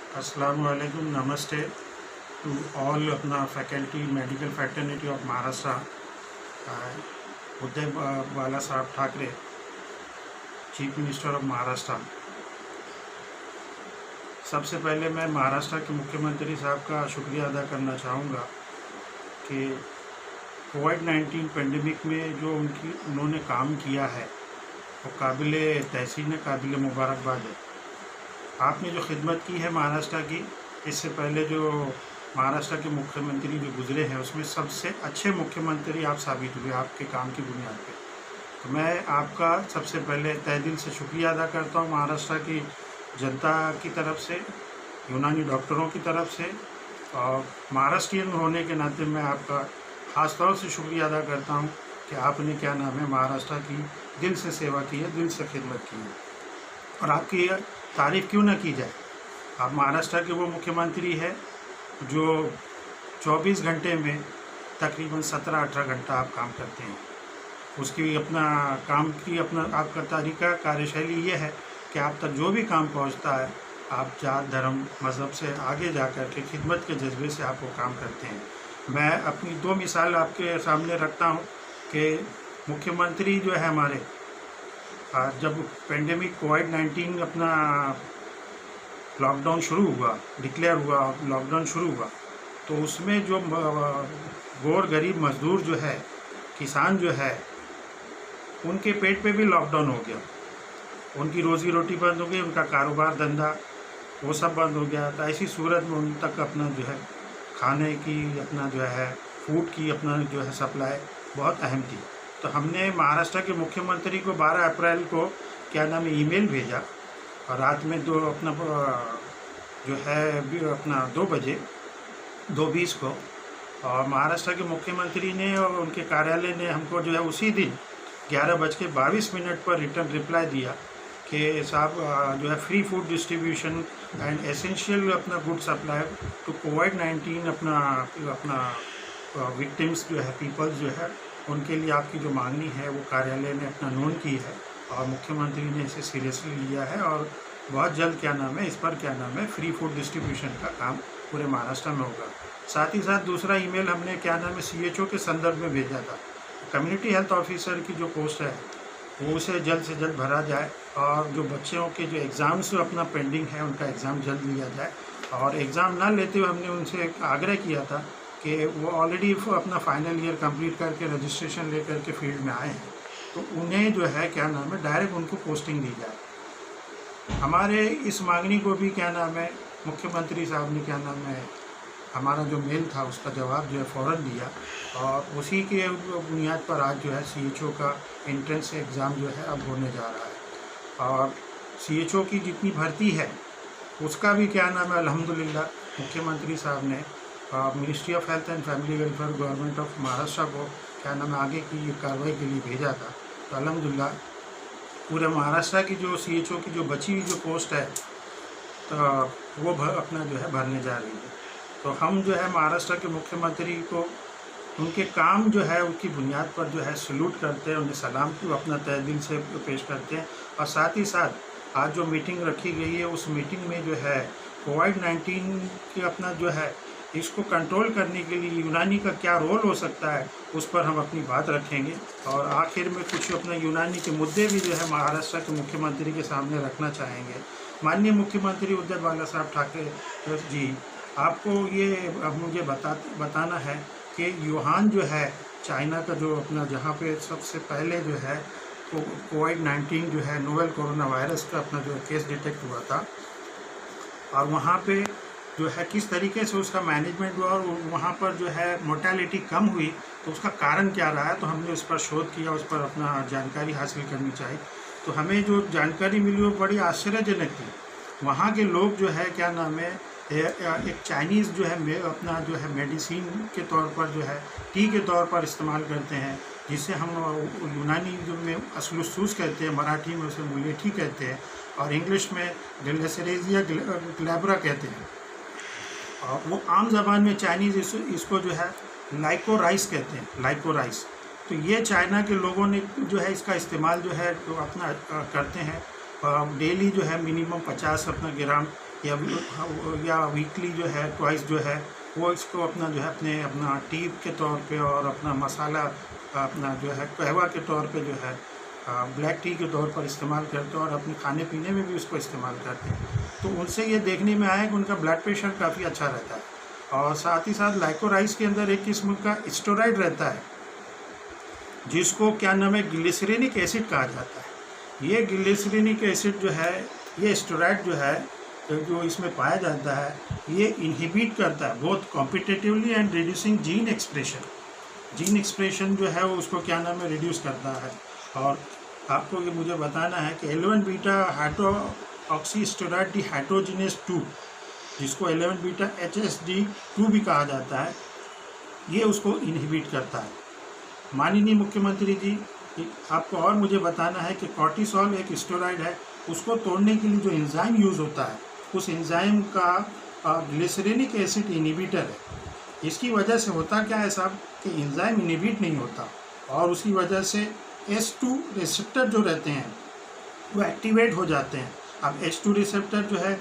अस्सलाम वालेकुम, नमस्ते टू ऑल अपना faculty medical fraternity of Maharashtra. Uday Balasaheb Thackeray, chief minister of Maharashtra. सबसे पहले मैं महाराष्ट्र के मुख्यमंत्री साहब का शुक्रिया अदा करना चाहूँगा कि कोविड-19 पेंडेमिक में जो उन्होंने काम किया है वो काबिल तहसीन है, काबिल मुबारकबाद है। आपने जो खिदमत की है महाराष्ट्र की, इससे पहले जो महाराष्ट्र के मुख्यमंत्री जो गुजरे हैं उसमें सबसे अच्छे मुख्यमंत्री आप साबित हुए आपके काम की बुनियाद पे। तो मैं आपका सबसे पहले तहे दिल से शुक्रिया अदा करता हूँ महाराष्ट्र की जनता की तरफ से, यूनानी डॉक्टरों की तरफ से, और महाराष्ट्रियन होने के नाते मैं आपका ख़ास तौर से शुक्रिया अदा करता हूँ कि आपने क्या नाम है महाराष्ट्र की दिल से सेवा की है, दिल से खिदमत की है। और आपकी तारीफ़ क्यों ना की जाए। आप महाराष्ट्र के वो मुख्यमंत्री है जो 24 घंटे में तकरीबन 17-18 घंटा आप काम करते हैं। उसकी अपना काम की अपना आपका तरीका कार्यशैली ये है कि आप तक जो भी काम पहुंचता है आप जात धर्म मज़हब से आगे जा कर के खिदमत के जज्बे से आप वो काम करते हैं। मैं अपनी 2 मिसाल आपके सामने रखता हूँ कि मुख्यमंत्री जो है हमारे, जब पेंडेमिक कोविड-19 अपना लॉकडाउन शुरू हुआ, डिक्लेयर हुआ, लॉकडाउन शुरू हुआ, तो उसमें जो गौर गरीब मज़दूर जो है, किसान जो है, उनके पेट पे भी लॉकडाउन हो गया। उनकी रोज़ी रोटी बंद हो गई, उनका कारोबार धंधा वो सब बंद हो गया। तो ऐसी सूरत में उन तक अपना जो है खाने की, अपना जो है फूड की अपना जो है सप्लाई बहुत अहम थी। तो हमने महाराष्ट्र के मुख्यमंत्री को 12 अप्रैल को क्या नाम है ईमेल भेजा, और रात में अपना जो है अपना 2 बजे 2:20 को, और महाराष्ट्र के मुख्यमंत्री ने और उनके कार्यालय ने हमको जो है उसी दिन 11:22 पर रिटर्न रिप्लाई दिया कि साहब जो है free food distribution and essential अपना गुड सप्लाई टू कोविड-19 अपना विक्टिम्स जो है, पीपल्स जो है, उनके लिए आपकी जो मांगनी है वो कार्यालय ने अपना नोट की है और मुख्यमंत्री ने इसे सीरियसली लिया है, और बहुत जल्द क्या नाम है इस पर क्या नाम है फ्री फूड डिस्ट्रीब्यूशन का काम पूरे महाराष्ट्र में होगा। साथ ही साथ दूसरा ईमेल हमने क्या नाम है CHO के संदर्भ में भेजा था। कम्युनिटी हेल्थ ऑफिसर की जो पोस्ट है वो उसे जल्द से जल्द भरा जाए, और जो बच्चों के जो एग्ज़ाम्स अपना पेंडिंग है उनका एग्ज़ाम जल्द लिया जाए। और एग्ज़ाम ना लेते हुए हमने उनसे आग्रह किया था कि वो ऑलरेडी अपना फाइनल ईयर कंप्लीट करके रजिस्ट्रेशन लेकर के फील्ड में आए हैं, तो उन्हें जो है क्या नाम है डायरेक्ट उनको पोस्टिंग दी जाए। हमारे इस मांगनी को भी क्या नाम है मुख्यमंत्री साहब ने क्या नाम है हमारा जो मेल था उसका जवाब जो है फ़ौरन दिया, और उसी के बुनियाद पर आज जो है CHO का एंट्रेंस एग्ज़ाम जो है अब होने जा रहा है। और CHO की जितनी भर्ती है उसका भी क्या नाम है अल्हम्दुलिल्लाह मुख्यमंत्री साहब ने ministry of health and family welfare government of Maharashtra को क्या नाम है आगे की कार्रवाई के लिए भेजा था। तो अल्हम्दुलिल्लाह पूरे महाराष्ट्र की जो CHO की जो बची हुई जो पोस्ट है तो वो अपना जो है भरने जा रही है। तो हम जो है महाराष्ट्र के मुख्यमंत्री को उनके काम जो है उनकी बुनियाद पर जो है सल्यूट करते हैं, उन्हें सलाम को अपना तहे दिल से पेश करते हैं। और साथ ही साथ आज जो मीटिंग रखी गई है उस मीटिंग में जो है कोविड-19 की अपना जो है इसको कंट्रोल करने के लिए यूनानी का क्या रोल हो सकता है उस पर हम अपनी बात रखेंगे। और आखिर में कुछ अपना यूनानी के मुद्दे भी जो है महाराष्ट्र के मुख्यमंत्री के सामने रखना चाहेंगे। माननीय मुख्यमंत्री उदय बाला साहब ठाकरे जी, आपको ये मुझे बताना है कि वुहान जो है चाइना का जो अपना जहाँ पे सबसे पहले जो है कोविड-19 जो है नोवेल कोरोना वायरस का अपना जो केस डिटेक्ट हुआ था, और वहाँ पे जो है किस तरीके से उसका मैनेजमेंट हुआ और वहाँ पर जो है मोर्टेलिटी कम हुई, तो उसका कारण क्या रहा है। तो हमने उस पर शोध किया, उस पर अपना जानकारी हासिल करनी चाहिए। तो हमें जो जानकारी मिली वो बड़ी आश्चर्यजनक थी। वहाँ के लोग जो है क्या नाम है एक चाइनीज़ जो है अपना जो है मेडिसिन के तौर पर जो है टी के तौर पर इस्तेमाल करते हैं, जिसे हम यूनानी जो में असलूसूस कहते हैं, मराठी में उसे मुलेठी कहते हैं, और इंग्लिश में ग्लेसेरेजिया ग्लैब्रा कहते हैं। और वो आम ज़बान में चाइनीज़ इसको जो है लाइकोराइस कहते हैं, लाइकोराइस। तो ये चाइना के लोगों ने जो है इसका इस्तेमाल जो है तो अपना करते हैं। डेली जो है मिनिमम 50 अपना ग्राम या वीकली जो है ट्वाइस जो है वो इसको अपना जो है अपना टी के तौर पे और अपना मसाला अपना जो है कहवा के तौर पे जो है ब्लैक टी के तौर पर इस्तेमाल करते हैं और अपने खाने पीने में भी उसको इस्तेमाल करते हैं। तो उनसे ये देखने में आया कि उनका ब्लड प्रेशर काफ़ी अच्छा रहता है। और साथ ही साथ लाइकोराइस के अंदर एक किस्म का स्टेरॉइड रहता है जिसको क्या नाम है ग्लिसरीनिक एसिड कहा जाता है। ये ग्लिसरीनिक एसिड जो है, ये स्टेरॉइड जो है जो इसमें पाया जाता है, ये इनहिबिट करता है बहुत competitively and reducing gene expression जो है वो उसको क्या नाम है रिड्यूस करता है। और आपको ये मुझे बताना है कि 11 बीटा हाइड्रोक्सी स्टेरॉइड डिहाइड्रोजिनेज 2, जिसको 11 बीटा HSD2 भी कहा जाता है, ये उसको इनहिबिट करता है। माननीय मुख्यमंत्री जी, आपको और मुझे बताना है कि कॉर्टिसोल एक स्टेरॉइड है, उसको तोड़ने के लिए जो एंजाइम यूज़ होता है उस एंजाइम का ग्लिसरीनिक एसिड इनहिबिटर है। इसकी वजह से होता क्या है साहब कि एंजाइम इनहिबिट नहीं होता और उसकी वजह से H2 रिसेप्टर जो रहते हैं वो एक्टिवेट हो जाते हैं। अब H2 रिसेप्टर जो है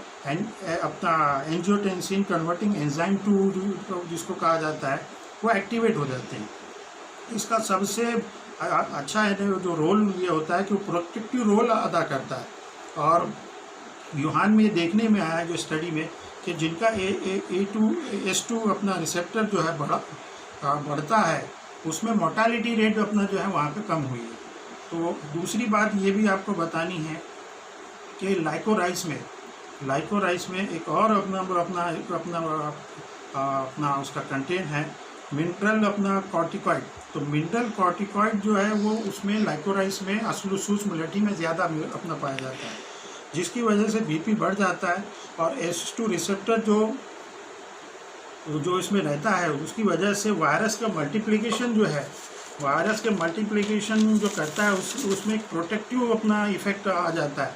अपना एंजियोटेंसिन कन्वर्टिंग एंजाइम 2 जिसको कहा जाता है वो एक्टिवेट हो जाते हैं। इसका सबसे अच्छा है जो रोल ये होता है कि वो प्रोटेक्टिव रोल अदा करता है। और यूहान में देखने में आया जो स्टडी में कि जिनका H2 अपना रिसेप्टर जो है बढ़ता है उसमें मोर्टालिटी रेट अपना जो है वहाँ पे कम हुई है। तो दूसरी बात ये भी आपको बतानी है कि लाइकोराइस में एक और अपना उसका कंटेंट है मिनरल अपना कॉर्टिकॉइड। तो मिनरल कॉर्टिकॉइड जो है वो उसमें लाइकोराइस में असलूसूस मुलेटी में ज़्यादा अपना पाया जाता है, जिसकी वजह से बीपी बढ़ जाता है। और H2 रिसेप्टर जो इसमें रहता है उसकी वजह से वायरस का मल्टीप्लिकेशन जो है, वायरस के मल्टीप्लिकेशन जो करता है उसमें एक प्रोटेक्टिव अपना इफेक्ट आ जाता है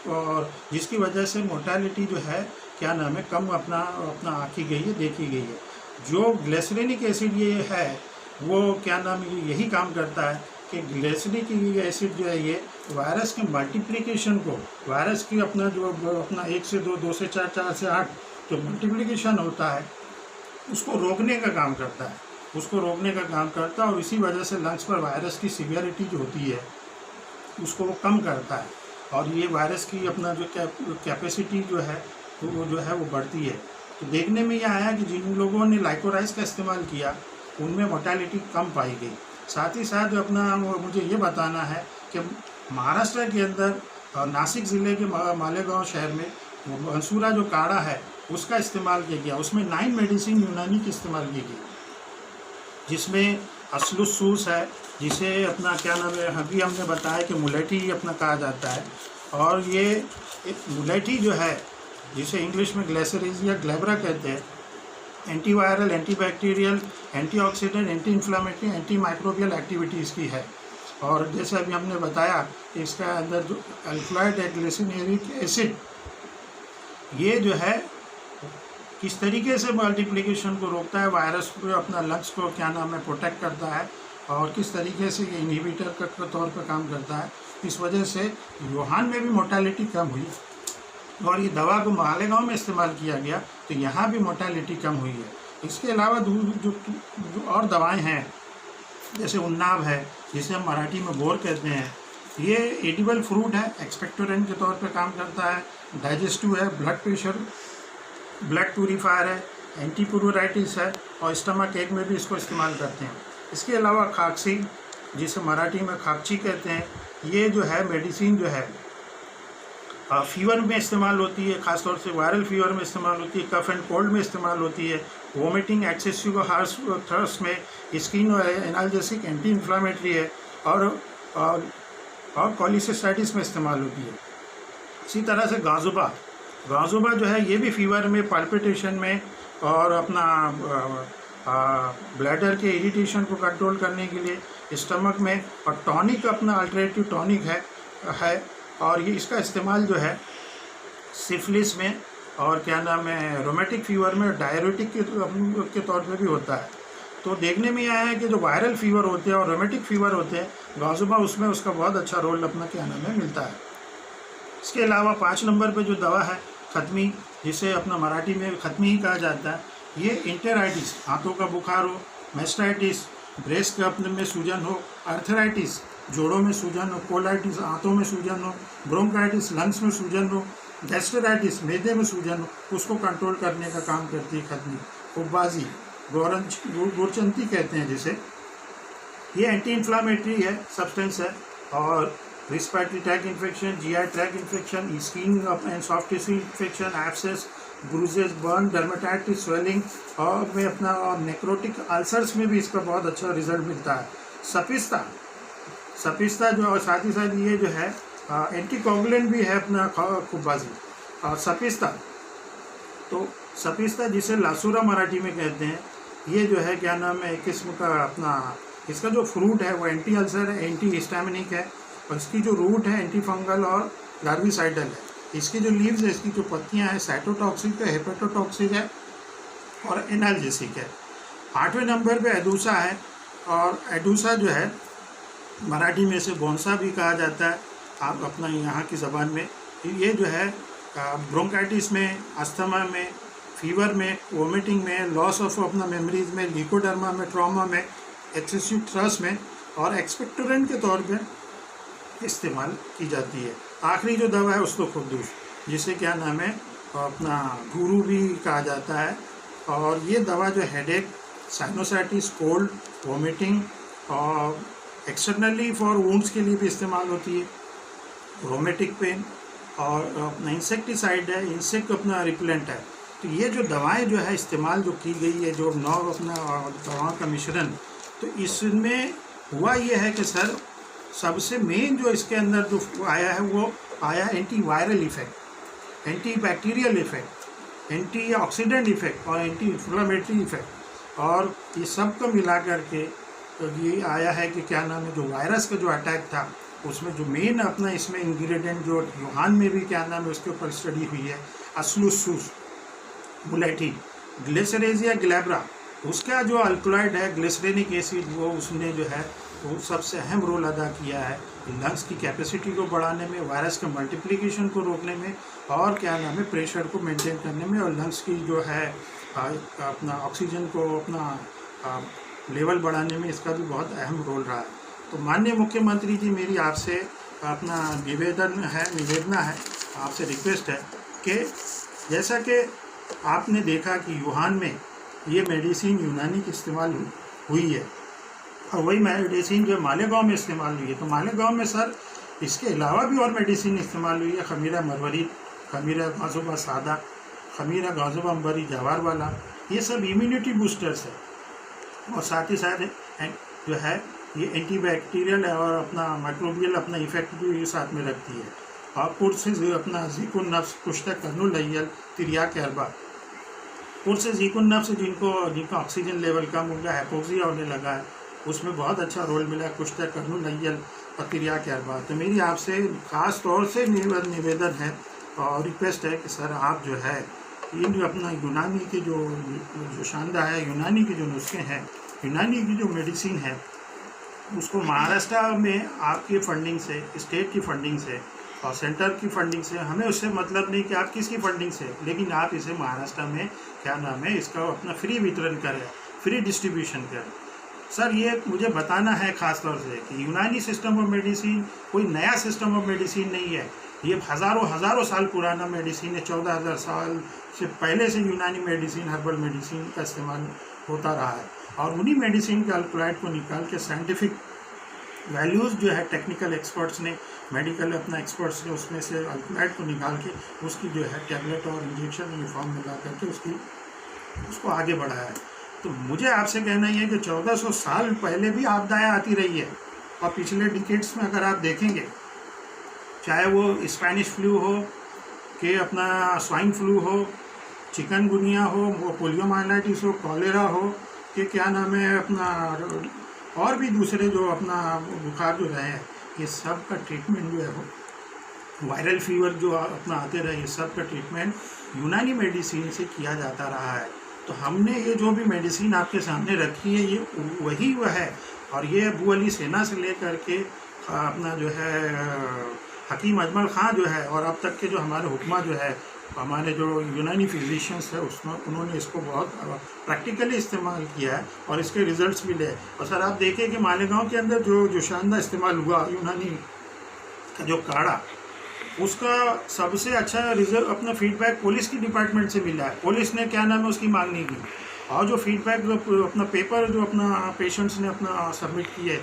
और जिसकी वजह से मोर्टालिटी जो है क्या नाम है कम अपना आँखी गई है, देखी गई है। जो ग्लिसरीनिक एसिड ये है वो क्या नाम है यही काम करता है कि ग्लिसरीनिक एसिड जो है ये वायरस के मल्टीप्लिकेशन को, वायरस की अपना 1 से 2, 2 से 4, 4 से 8 जो मल्टीप्लिकेशन होता है उसको रोकने का काम करता है और इसी वजह से लंग्स पर वायरस की सीवियरिटी जो होती है उसको वो कम करता है और ये वायरस की अपना जो कैपेसिटी जो है वो बढ़ती है। तो देखने में यह आया कि जिन लोगों ने लाइकोराइस का इस्तेमाल किया उनमें मोर्टालिटी कम पाई गई। साथ ही साथ अपना मुझे ये बताना है कि महाराष्ट्र के अंदर नासिक ज़िले के मालेगांव शहर में बंसूरा जो काढ़ा है उसका इस्तेमाल किया गया। उसमें 9 मेडिसिन यूनानी की इस्तेमाल की गई, जिसमें असलूसूस है, जिसे अपना क्या नाम है अभी हमने बताया कि मुलेटी अपना कहा जाता है। और ये मुलेटी जो है जिसे इंग्लिश में ग्लिसरीन या ग्लेब्रा कहते हैं, antiviral, antibacterial, antioxidant, anti inflammatory, anti microbial activity इसकी है। और जैसे अभी हमने बताया कि इसका अंदर जो अल्कलॉइड ग्लिसरीनिक एसिड ये जो है किस तरीके से मल्टीप्लिकेशन को रोकता है, वायरस को अपना लंग्स को क्या नाम है प्रोटेक्ट करता है और किस तरीके से ये इनहिबिटर के तौर पर काम करता है। इस वजह से वुहान में भी मोर्टालिटी कम हुई और ये दवा को मालेगांव में इस्तेमाल किया गया तो यहाँ भी मोर्टालिटी कम हुई है। इसके अलावा जो और दवाएं हैं जैसे उन्नाव है, जिसे हम मराठी में बोर कहते हैं, ये एडिबल फ्रूट है, एक्सपेक्टोरेंट के तौर पे काम करता है, डाइजेस्टिव है, ब्लड प्रेशर, ब्लड प्यूरीफायर है, एंटीप्यूराइटिस है और स्टमक एक में भी इसको इस्तेमाल करते हैं। इसके अलावा खाकसी, जिसे मराठी में खाकची कहते हैं, ये जो है मेडिसिन जो है फीवर में इस्तेमाल होती है, ख़ासतौर से वायरल फीवर में इस्तेमाल होती है, कफ एंड कोल्ड में इस्तेमाल होती है, वोमिटिंग, एक्सेसिव हार्श थर्स्ट में, स्किन एनाल्जेसिक, एंटी इन्फ्लामेटरी है और कॉलिसिस्टाइटिस में इस्तेमाल होती है। इसी तरह से गांजुबा जो है ये भी फीवर में, पाल्पिटेशन में और अपना ब्लैडर के इरिटेशन को कंट्रोल करने के लिए, स्टमक में, और टॉनिक अपना अल्टरनेटिव टॉनिक है और ये इसका इस्तेमाल जो है सिफिलिस में और क्या नाम है रोमेटिक फीवर में डायरेटिक के तौर पे भी होता है। तो देखने में आया है कि जो वायरल फीवर होते हैं और रोमेटिक फीवर होते हैं, गांजुबा उसमें उसका बहुत अच्छा रोल अपना क्या नाम है मिलता है। इसके अलावा 5 नंबर पे जो दवा है खत्मी, जिसे अपना मराठी में खत्मी ही कहा जाता है, ये इंटेराइटिस, हाथों का बुखार हो, मेस्टाइटिस, ब्रेस्ट के अपने में सूजन हो, अर्थराइटिस, जोड़ों में सूजन हो, कोलाइटिस, हाथों में सूजन हो, ब्रोंकाइटिस, लंग्स में सूजन हो, गैस्ट्राइटिस, मैदे में सूजन हो, उसको कंट्रोल करने का काम करती है खत्मी। खुब्बाजी, गुरचंती कहते हैं जिसे, ये एंटी इन्फ्लामेटरी है, सब्सटेंस है, और respiratory track infection, GI tract infection, skin and soft tissue infection, abscess, bruises, burn, dermatitis, swelling, और में अपना और नेक्रोटिक अल्सर्स में भी इसका बहुत अच्छा रिजल्ट मिलता है। सपिस्ता जो, और साथ ही साथ ये जो है एंटी कोगुलेंट भी है अपना खुब्बाजी। और सपिस्ता जिसे लासुरा मराठी में कहते हैं, ये जो है क्या नाम है, एक किस्म का अपना, इसका जो फ्रूट है वो एंटी अल्सर है, एंटी हिस्टामिनिक है, और इसकी जो रूट है एंटी फंगल और लार्विसाइडल है। इसकी जो लीव्स है, इसकी जो पत्तियां हैं, साइटोटॉक्सिक है, हेपेटोटॉक्सिक है और एनाल्जेसिक है। 8वें नंबर पे एडूसा है, और एडूसा जो है मराठी में इसे बोनसा भी कहा जाता है, आप अपना यहाँ की ज़बान में। ये जो है ब्रोंकाइटिस में, अस्थमा में, फीवर में, वोमिटिंग में, लॉस ऑफ अपना मेमोरीज में, लिकोडर्मा में, ट्रॉमा में, एक्सेसिव थ्रस्ट में, और एक्सपेक्टोरेंट के तौर पे इस्तेमाल की जाती है। आखिरी जो दवा है उसको खुरदूश, जिसे क्या नाम है अपना गुरु भी कहा जाता है, और ये दवा जो हेडेक, साइनोसाइटिस, कोल्ड, वोमिटिंग और एक्सटर्नली फॉर वुंड्स के लिए भी इस्तेमाल होती है, रोमेटिक पेन, और अपना इंसेक्टिसाइड है, इंसेक्ट अपना रिपेलेंट है। तो ये जो दवाएं जो है इस्तेमाल जो की गई है, जो 9 अपना दवाओं का मिश्रण, तो इसमें हुआ ये है कि सर सबसे मेन जो इसके अंदर जो आया है वो आया anti viral effect, anti bacterial effect, anti oxidant effect और एंटी इन्फ्लामेटरी इफेक्ट, और ये सब को मिला करके तो ये आया है कि क्या नाम है, जो वायरस का जो अटैक था उसमें जो मेन अपना इसमें इंग्रेडिएंट जो यूहान में भी क्या नाम है उसके ऊपर स्टडी हुई है, अस्लूसूस मुलेटी, ग्लिसरेजिया ग्लैब्रा, उसका जो अल्कलॉइड है ग्लिसरेनिक एसिड, वो उसने जो है वो सबसे अहम रोल अदा किया है लंग्स की कैपेसिटी को बढ़ाने में, वायरस के मल्टीप्लिकेशन को रोकने में, और क्या नाम है प्रेशर को मेंटेन करने में, और लंग्स की जो है अपना ऑक्सीजन को अपना लेवल बढ़ाने में इसका भी बहुत अहम रोल रहा है। तो माननीय मुख्यमंत्री जी, मेरी आपसे अपना निवेदना है, आपसे रिक्वेस्ट है कि जैसा कि आपने देखा कि यूहान में ये मेडिसिन यूनानी की इस्तेमाल हुई है, और वही मेडिसिन जो मालेगांव में इस्तेमाल हुई है, तो मालेगांव में सर इसके अलावा भी और मेडिसिन इस्तेमाल हुई है, खमीरा मरवरी, खमीरा गाजुबा सादा, खमीरा गाजुबा अंबरी जवार वाला, ये सब इम्यूनिटी बूस्टर्स है, और साथ ही साथ जो है ये एंटीबैक्टीरियल और अपना माइक्रोबियल अपना इफेक्ट भी ये साथ में रखती है। और पुरसे अपना जीकुन नफ्स, पुश्तक कर्नुल लैयल, तिरिया के अरबा, पुरसे जीकुन नफ्स जिनका ऑक्सीजन लेवल कम हो गया, हाइपोक्सिया होने लगा है, उसमें बहुत अच्छा रोल मिला है पुश्तक कर्नुल लैयल और तिरिया के अरबा। तो मेरी आपसे ख़ास तौर से निवेदन है और रिक्वेस्ट है कि सर आप जो है इन जो अपना यूनानी के जो शानदार है, यूनानी के जो नुस्खे हैं, यूनानी की जो मेडिसिन है, उसको महाराष्ट्र में आपकी फंडिंग से, स्टेट की फंडिंग से और सेंटर की फंडिंग से, हमें उससे मतलब नहीं कि आप किसकी फंडिंग से, लेकिन आप इसे महाराष्ट्र में क्या नाम है इसका अपना फ्री वितरण करें, फ्री डिस्ट्रीब्यूशन करें। सर ये मुझे बताना है ख़ास तौर से कि यूनानी सिस्टम ऑफ मेडिसिन कोई नया सिस्टम ऑफ मेडिसिन नहीं है, ये हज़ारों साल पुराना मेडिसिन है। 14,000 साल से पहले से यूनानी मेडिसिन, हर्बल मेडिसिन का इस्तेमाल होता रहा है, और उन्हीं मेडिसिन के अल्कलॉइड को निकाल के साइंटिफिक वैल्यूज़ जो है टेक्निकल एक्सपर्ट्स ने, मेडिकल अपना एक्सपर्ट्स ने उसमें से अल्कलॉइड को निकाल के उसकी जो है टैबलेट और इंजेक्शन फॉर्म में ला करके उसको आगे बढ़ाया है। तो मुझे आपसे कहना ही है कि 1400 साल पहले भी आपदाएँ आती रही है, और पिछले डिकेड्स में अगर आप देखेंगे, चाहे वो स्पेनिश फ्लू हो कि अपना स्वाइन फ्लू हो, चिकनगुनिया हो, वो पोलियोमाइलाइटिस हो, कॉलेरा हो कि क्या नाम है अपना, और भी दूसरे जो अपना बुखार जो रहे हैं, ये सब का ट्रीटमेंट जो है वो वायरल फीवर जो अपना आते रहे, ये सब का ट्रीटमेंट यूनानी मेडिसिन से किया जाता रहा है। तो हमने ये जो भी मेडिसिन आपके सामने रखी है ये वही है, और ये अबू अली सेना से लेकर के अपना जो है हकीम अजमल ख़ान जो है, और अब तक के जो हमारे हुक्मा जो है हमारे जो यूनानी फिजिशियंस है उसमें उन्होंने इसको बहुत प्रैक्टिकली इस्तेमाल किया है और इसके रिजल्ट्स भी ले। और सर आप देखिए कि मालेगांव के अंदर जो शानदार इस्तेमाल हुआ यूनानी का जो काढ़ा, उसका सबसे अच्छा रिजल्ट अपना फीडबैक पुलिस की डिपार्टमेंट से मिला है। पुलिस ने क्या नाम है उसकी मांग नहीं की, और जो फीडबैक जो अपना पेपर जो अपना पेशेंट्स ने अपना सबमिट किए,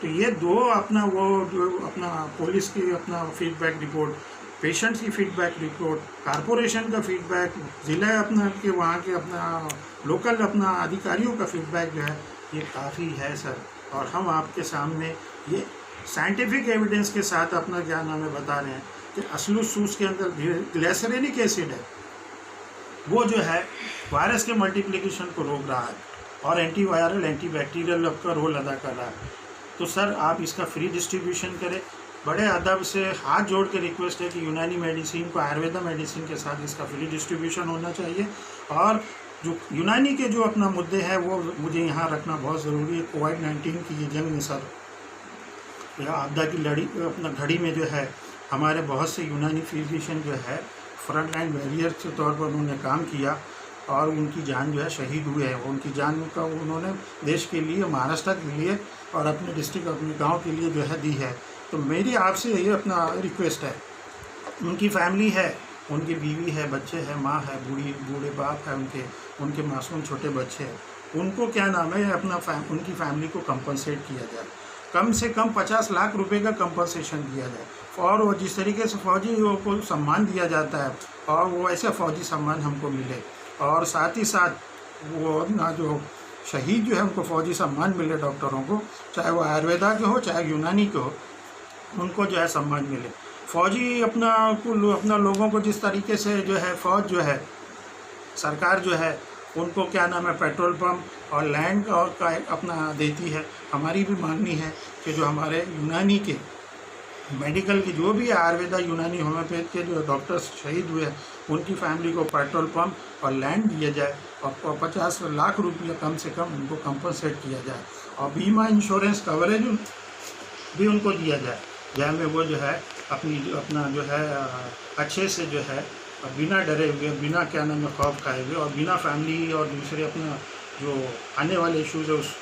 तो ये दो अपना वो जो अपना पुलिस की अपना फीडबैक रिपोर्ट, पेशेंट्स की फीडबैक रिपोर्ट, कारपोरेशन का फीडबैक, ज़िला अपना के वहाँ के अपना लोकल अपना अधिकारियों का फीडबैक जो है ये काफ़ी है सर। और हम आपके सामने ये साइंटिफिक एविडेंस के साथ अपना क्या नाम है बता रहे हैं कि असलूसूस के अंदर ग्लिसरेनिक एसिड है, वो जो है वायरस के मल्टीप्लिकेशन को रोक रहा है और एंटीवायरल एंटीबैक्टीरियल का रोल अदा कर रहा है। तो सर आप इसका फ्री डिस्ट्रीब्यूशन करें। बड़े अदब से हाथ जोड़ के रिक्वेस्ट है कि यूनानी मेडिसिन को आयुर्वेदा मेडिसिन के साथ इसका फ्री डिस्ट्रीब्यूशन होना चाहिए। और जो यूनानी के जो अपना मुद्दे हैं वो मुझे यहाँ रखना बहुत ज़रूरी है। कोविड-19 की ये जंग में सर या आपदा की लड़ी अपना घड़ी में जो है हमारे बहुत से यूनानी फिजिशियन जो है फ्रंट लाइन वॉरियर के तौर पर उन्होंने काम किया और उनकी जान जो है शहीद हुए हैं। उनकी जान का उन्होंने देश के लिए, महाराष्ट्र के लिए और अपने डिस्ट्रिक्ट अपने गांव के लिए जो है दी है। तो मेरी आपसे यही अपना रिक्वेस्ट है, उनकी फैमिली है, उनकी बीवी है, बच्चे हैं, माँ है, बूढ़े बाप है, उनके मासूम छोटे बच्चे हैं, उनको क्या नाम है अपना उनकी फैमिली को कंपनसेट किया जाए। कम से कम 50 लाख रुपए का कंपनसेशन दिया जाए। और वो जिस तरीके से फौजियों को सम्मान दिया जाता है और वो ऐसे फौजी सम्मान हमको मिले, और साथ ही साथ वो अपना जो शहीद जो है उनको फौजी सम्मान मिले, डॉक्टरों को, चाहे वो आयुर्वेदा के हो चाहे यूनानी के हो, उनको जो है सम्मान मिले। फौजी अपना लोगों को जिस तरीके से जो है फौज जो है सरकार जो है उनको क्या नाम है पेट्रोल पंप और लैंड और का अपना देती है। हमारी भी मांगनी है कि जो हमारे यूनानी के मेडिकल की जो भी आयुर्वेदा यूनानी होम्योपैथ के जो डॉक्टर्स शहीद हुए हैं उनकी फैमिली को पेट्रोल पंप और लैंड दिया जाए और 50 लाख रुपया कम से कम उनको कंपनसेट किया जाए और बीमा इंश्योरेंस कवरेज भी उनको दिया जाए, जहाँ में वो जो है अपना जो है अच्छे से जो है बिना डरे हुए, बिना क्या नाम है खौफ खाए हुए और बिना फैमिली और दूसरे अपना जो आने वाले इश्यूज़ है उस